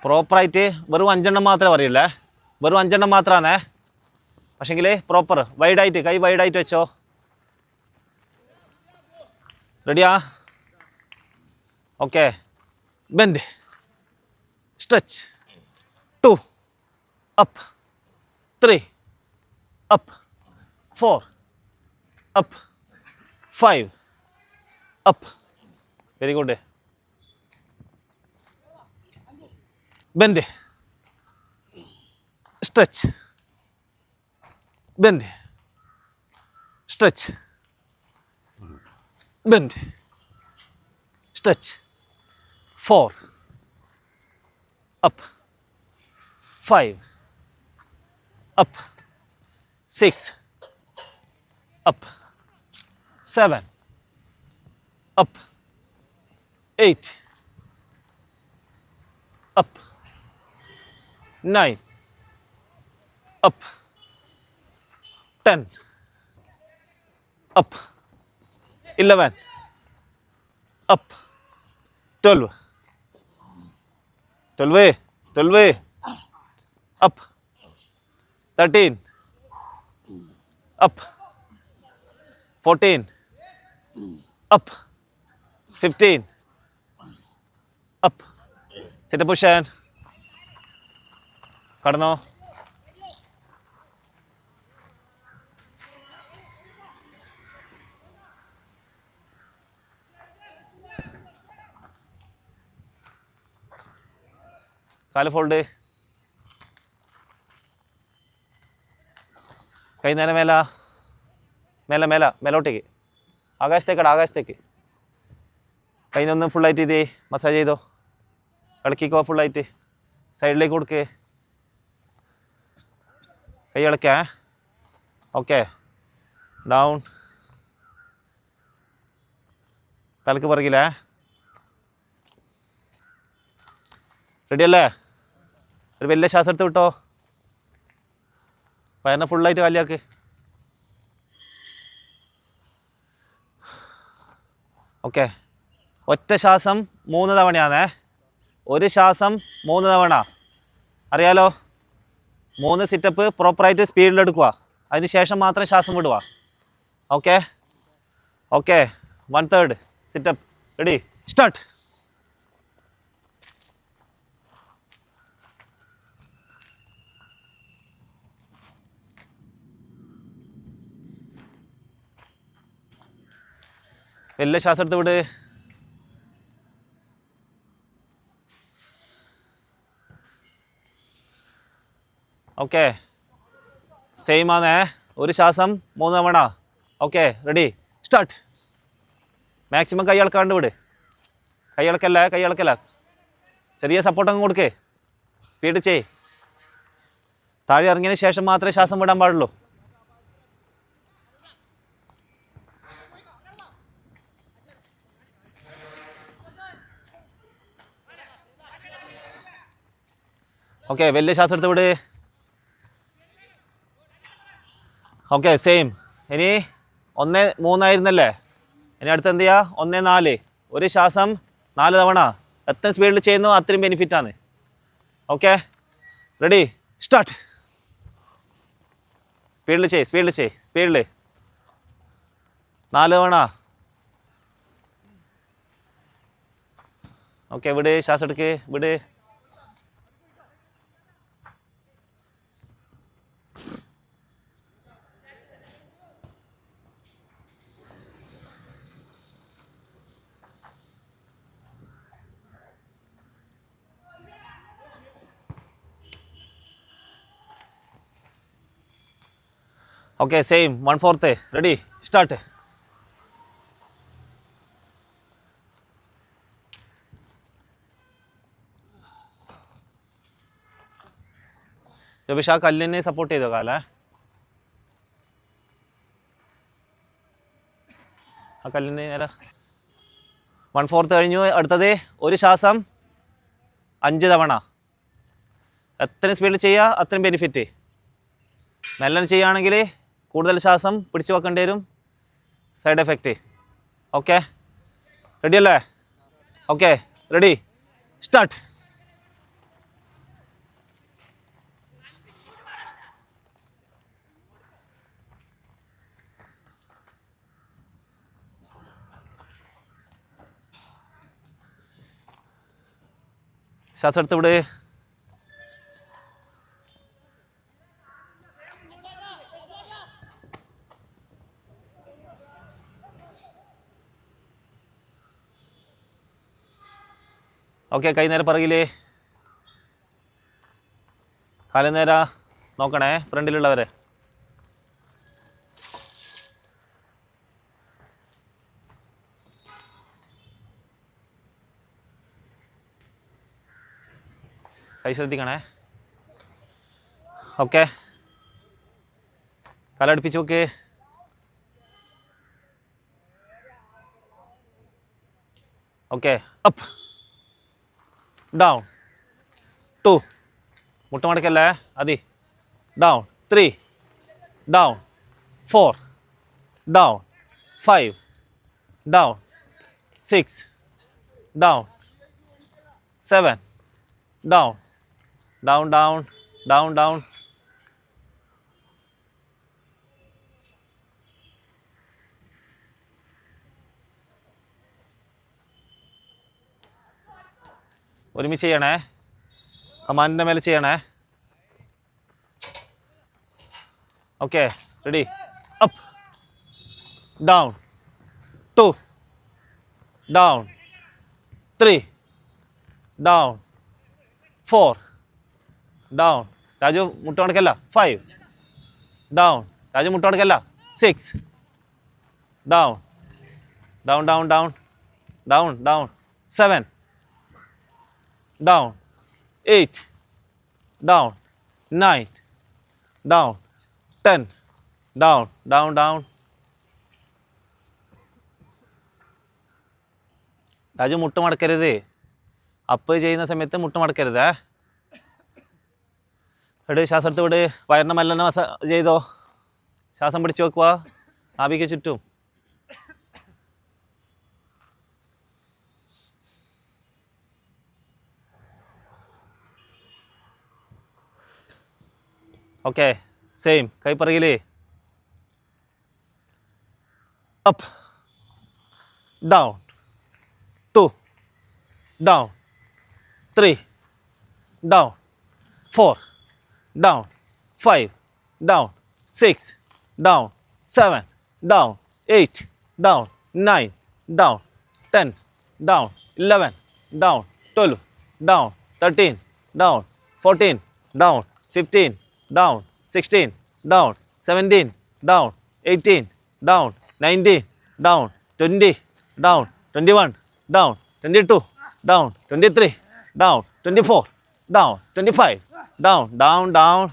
പ്രോപ്പറായിട്ട് വെറും 5 എണ്ണം മാത്രമേ പറയില്ലേ, വെറും 5 എണ്ണം മാത്രമാണേ. പക്ഷെങ്കിൽ പ്രോപ്പർ വൈഡായിട്ട്, കൈ വൈഡായിട്ട് വെച്ചോ. റെഡിയാ? Okay. Bend, stretch, 2 up, 3 up, 4 up, 5 up. Very good. Bend, stretch, bend, stretch, bend, stretch, 4 up, 5 up, 6 up, 7 up, 8 up, 9 up, 10 up, 11 up, 12 up, 13 up, 14 up, 15 up. Sit up, Pushan. കടന്നോ. കാല് fold, കൈ നേരെ മേലോട്ടേക്ക്, ആകാശത്തേക്ക്. കൈനൊന്ന് ഫുള്ളായിട്ട് ഇതേ massage ചെയ്തോ, ഇളക്കിക്കോ ഫുള്ളായിട്ട്. സൈഡിലേക്ക് കൊടുക്ക്, കൈ ഇളക്കേ. ഓക്കെ. ഡൗൺ, തലക്ക് പിറകിലേ. റെഡിയല്ലേ? ഒരു വലിയ ശ്വാസം എടുത്ത് വിട്ടോ, വയറിനെ ഫുള്ളായിട്ട് കാലിയാക്ക്. ഓക്കെ. ഒറ്റ ശ്വാസം 3 തവണയാണേ. ഒരു ശ്വാസം 3 തവണ, അറിയാലോ. 3 സിറ്റപ്പ് പ്രോപ്പറായിട്ട് സ്പീഡിലെടുക്കുക, അതിന് ശേഷം മാത്രം ശ്വാസം വിടുക. ഓക്കെ. 1/3 സിറ്റപ്പ്. Ready, start. വലിയ ശ്വാസം എടുത്ത് വിട്. ഓക്കെ. സെയിം ആണേ. ഒരു ശ്വാസം 3 തവണ. ഓക്കെ. Ready, start. മാക്സിമം കൈ ഇളക്കാണ്ട് വിട്. കൈ ഇളക്കല്ല. ചെറിയ സപ്പോർട്ട് അങ്ങ് കൊടുക്കേ. സ്പീഡ് ചെയ്. താഴെ ഇറങ്ങിയതിന് ശേഷം മാത്രമേ ശ്വാസം വിടാൻ പാടുള്ളൂ. ഓക്കെ. വലിയ ശ്വാസം എടുത്ത് വിട്. ഓക്കെ. സെയിം. ഇനി 1-3 ആയിരുന്നല്ലേ, ഇനി അടുത്ത് എന്ത് ചെയ്യുക? 1-4. ഒരു ശ്വാസം 4 തവണ. എത്ര സ്പീഡിൽ ചെയ്യുന്നു അത്രയും ബെനിഫിറ്റാണ്. ഓക്കെ. Ready, start. സ്പീഡിൽ ചെയ്. 4 തവണ. ഓക്കെ. വിട്, ശ്വാസം എടുക്ക്, വിട്. ഓക്കെ. സെയിം 1/4. Ready, start. ജബിഷ്, ആ കല്ലിനെ സപ്പോർട്ട് ചെയ്തോ കാലേ. ആ കല്ലിന് നേരെ. 1/4 കഴിഞ്ഞു. അടുത്തത് ഒരു ശ്വാസം 5 തവണ. എത്ര സ്പീഡിൽ ചെയ്യുക അത്രയും ബെനിഫിറ്റ്. മെല്ലനെ ചെയ്യുകയാണെങ്കിൽ കൂടുതൽ ശ്വാസം പിടിച്ചു വെക്കേണ്ടി വരും, സൈഡ് എഫക്റ്റ്. ഓക്കെ. റെഡി അല്ലേ? ഓക്കെ. Ready, start. ശ്വാസം എടുത്ത് വിട്. ഓക്കെ, കൈ നേരെ പറയില്ലേ, കാല് നേരെ നോക്കണേ ഫ്രണ്ടിലുള്ളവരെ. കൈ ശ്രദ്ധിക്കണേ. ഓക്കെ, കാലടുപ്പിച്ച് നോക്ക്. ഓക്കെ, അപ്പ് ഡൗൺ 2, മുട്ട മടക്കല്ലേ അതി, down 3, down 4, down 5, down 6, down 7, down down down down down. ഒരുമിച്ച് ചെയ്യണേ, കമാൻഡിൻ്റെ മേലെ ചെയ്യണേ. Okay, ready. Up down 2, down 3, down 4, down. Raju മുട്ട മടക്കല്ല. 5, ഡൗൺ. രാജു മുട്ട മടക്കല്ല. 6, down down down down down down 7, down 8, down 9, down 10, down down down. Raju മുട്ട മടക്കരുത്, up ചെയ്യുന്ന സമയത്ത് മുട്ട മടക്കരുത്. വിട്, ശ്വാസം എടുത്ത് വിട്. വയറിൻ്റെ മെല്ലനെ ചെയ്തോ. ശ്വാസം പിടിച്ച് വെക്കുക നാഭിക്ക് ചുറ്റും. ഓക്കെ, സെയിം കൈ പറയില്ലേ. Up down 2, down 3, down 4, down 5, down 6, down 7, down 8, down 9, down 10, down 11, down 12, down 13, down 14, down 15, down 16, down 17, down 18, down 19, down 20, down 21, down 22, down 23, down 24, down 25, down down down